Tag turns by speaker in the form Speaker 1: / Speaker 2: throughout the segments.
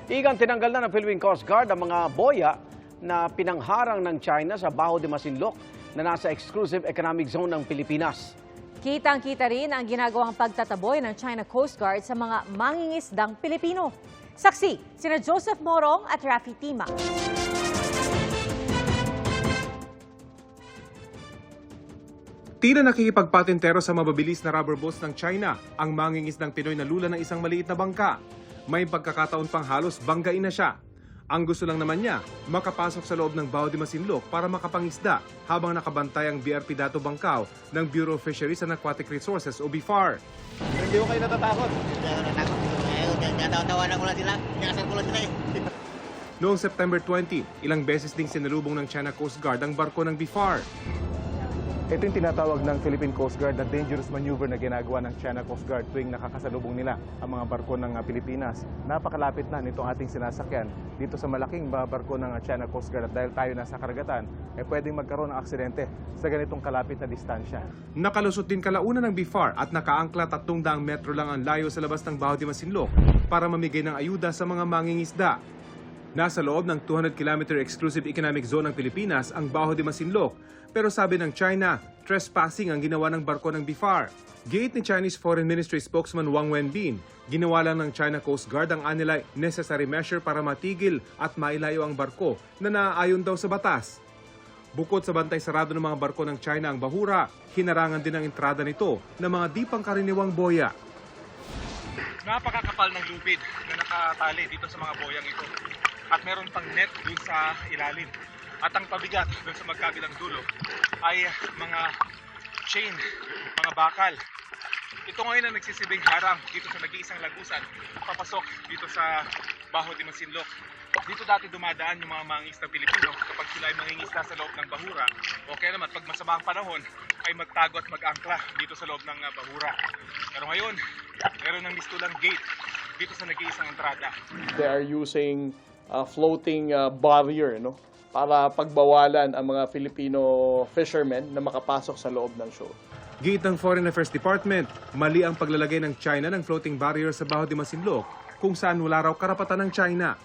Speaker 1: Igang tinanggal na ng Philippine Coast Guard ang mga boya na pinangharang ng China sa Baho de Masinloc na nasa exclusive economic zone ng Pilipinas.
Speaker 2: Kitang-kita rin ang ginagawang pagtataboy ng China Coast Guard sa mga mangingisdang Pilipino. Saksi, sina Joseph Morong at Rafi Tima.
Speaker 3: Tila nakikipagpatintero sa mababilis na rubber boats ng China ang mangingisdang Pinoy na lula ng isang maliit na bangka. May pagkakataon pang halos banggain na siya. Ang gusto lang naman niya, makapasok sa loob ng Baho de Masinloc para makapangisda habang nakabantay ang BRP Dato Bangkao ng Bureau of Fisheries and Aquatic Resources o BFAR.
Speaker 4: Hindi ko kayo natatakot.
Speaker 5: Hindi ako natakot. Natawa-tawanan ko lang sila. Nakasan ko lang sila eh.
Speaker 3: Noong September 20, ilang beses ding sinalubong ng China Coast Guard ang barko ng BFAR.
Speaker 4: Ito yung tinatawag ng Philippine Coast Guard na dangerous maneuver na ginagawa ng China Coast Guard tuwing nakakasalubong nila ang mga barko ng Pilipinas. Napakalapit na nitong ating sinasakyan dito sa malaking barko ng China Coast Guard at dahil tayo nasa karagatan, pwedeng magkaroon ng aksidente sa ganitong kalapit na distansya.
Speaker 3: Nakalusot din kalaunan ng BFAR at nakaangkla 300 metro lang ang layo sa labas ng Baho de Masinloc para mamigay ng ayuda sa mga mangingisda. Nasa loob ng 200-kilometer exclusive economic zone ng Pilipinas ang Baho de Masinloc. Pero sabi ng China, trespassing ang ginawa ng barko ng BFAR. Gate ni Chinese Foreign Ministry spokesman Wang Wenbin, ginawa lang ng China Coast Guard ang anilay necessary measure para matigil at mailayo ang barko na naaayon daw sa batas. Bukod sa bantay sarado ng mga barko ng China ang bahura, hinarangan din ang entrada nito ng mga di pangkaraniwang boya. Napakakapal ng lubid na nakatali dito sa mga boyang ito. At meron pang net dun sa ilalim. At ang pabigat dun sa magkabilang dulo ay mga chain, mga bakal. Ito ngayon ang nagsisilbing harang dito sa nag-iisang lagusan papasok dito sa Baho de Masinloc. Dito dati dumadaan yung mga mangingisda Pilipino kapag sila ay mangingisda sa loob ng bahura. O kaya naman pag masama ang panahon ay magtago at mag-angkla dito sa loob ng bahura. Pero ngayon, meron ng mistulang gate dito sa nag-iisang entrada.
Speaker 6: They are using floating barrier, no, para pagbawalan ang mga Filipino fishermen na makapasok sa loob ng shoal.
Speaker 3: Gate ng Foreign Affairs Department, mali ang paglalagay ng China ng floating barrier sa Baho de Masinloc kung saan wala raw karapatan ng China.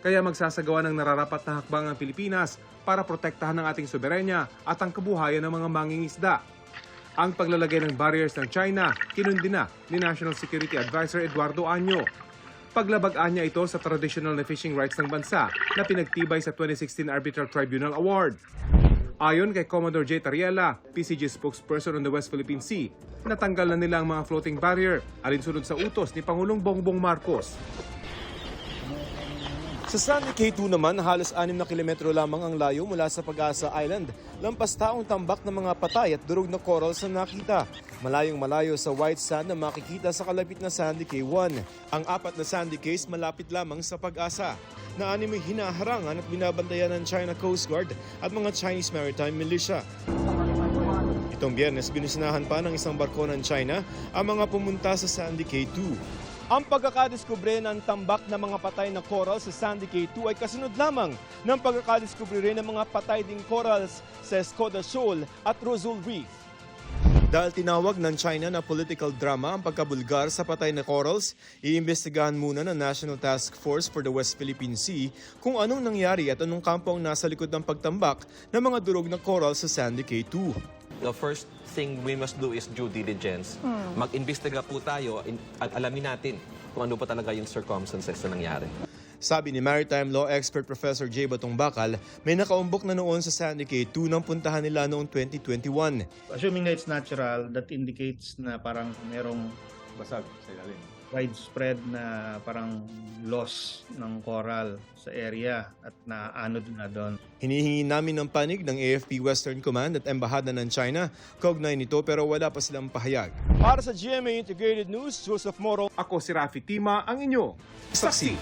Speaker 3: Kaya magsasagawa ng nararapat na hakbang ang Pilipinas para protektahan ang ating soberenya at ang kabuhayan ng mga mangingisda. Ang paglalagay ng barriers ng China, kinundi na ni National Security Advisor Eduardo Año. Paglabagaan niya ito sa traditional na fishing rights ng bansa na pinagtibay sa 2016 Arbitral Tribunal Award. Ayon kay Commodore J. Tariela, PCG spokesperson on the West Philippine Sea, natanggal na nila ang mga floating barrier alinsunod sa utos ni Pangulong Bongbong Marcos. Sa Sandy K2 naman, halos 6 na kilometro lamang ang layo mula sa Pag-asa Island. Lampas taong tambak ng mga patay at durog na corals na nakita. Malayong malayo sa white sand na makikita sa kalapit na Sandy K1. Ang 4 na Sandy Ks malapit lamang sa Pag-asa. Na animoy hinaharangan at binabantayan ng China Coast Guard at mga Chinese Maritime Militia. Itong Biyernes, binisinahan pa ng isang barko ng China ang mga pumunta sa Sandy K2. Ang pagkakadiskubre ng tambak na mga patay na coral sa Sandy K2 ay kasunod lamang ng pagkakadiskubre rin ng mga patay ding corals sa Escoda Shoal at Rosul Reef. Dahil tinawag ng China na political drama ang pagkabulgar sa patay na corals, iimbestigahan muna ng National Task Force for the West Philippine Sea kung anong nangyari at anong kampo ang nasa likod ng pagtambak ng mga durog na coral sa Sandy K2.
Speaker 7: The first thing we must do is due diligence. Mag-imbestiga po tayo at alamin natin kung ano pa talaga yung circumstances na nangyari.
Speaker 3: Sabi ni maritime law expert Professor J. Batong Bakal, may nakaumbok na noon sa Sandy K2 nang puntahan nila noong 2021.
Speaker 8: Assuming na it's natural, that indicates na parang merong
Speaker 4: Basag sa ilalim.
Speaker 8: widespread na parang loss ng coral sa area at naanod na doon.
Speaker 3: Hinihingi namin ng panig ng AFP Western Command at Embahada ng China. Kaugnay nito pero wala pa silang pahayag. Para sa GMA Integrated News, Joseph Moro. Ako si Rafi Tima, ang inyo saksi.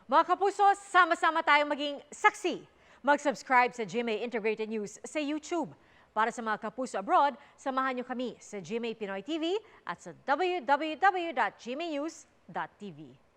Speaker 2: Mga kapuso, sama-sama tayong maging saksi. Mag-subscribe sa GMA Integrated News sa YouTube. Para sa mga kapuso abroad, samahan niyo kami sa GMA Pinoy TV at sa www.gmanews.tv.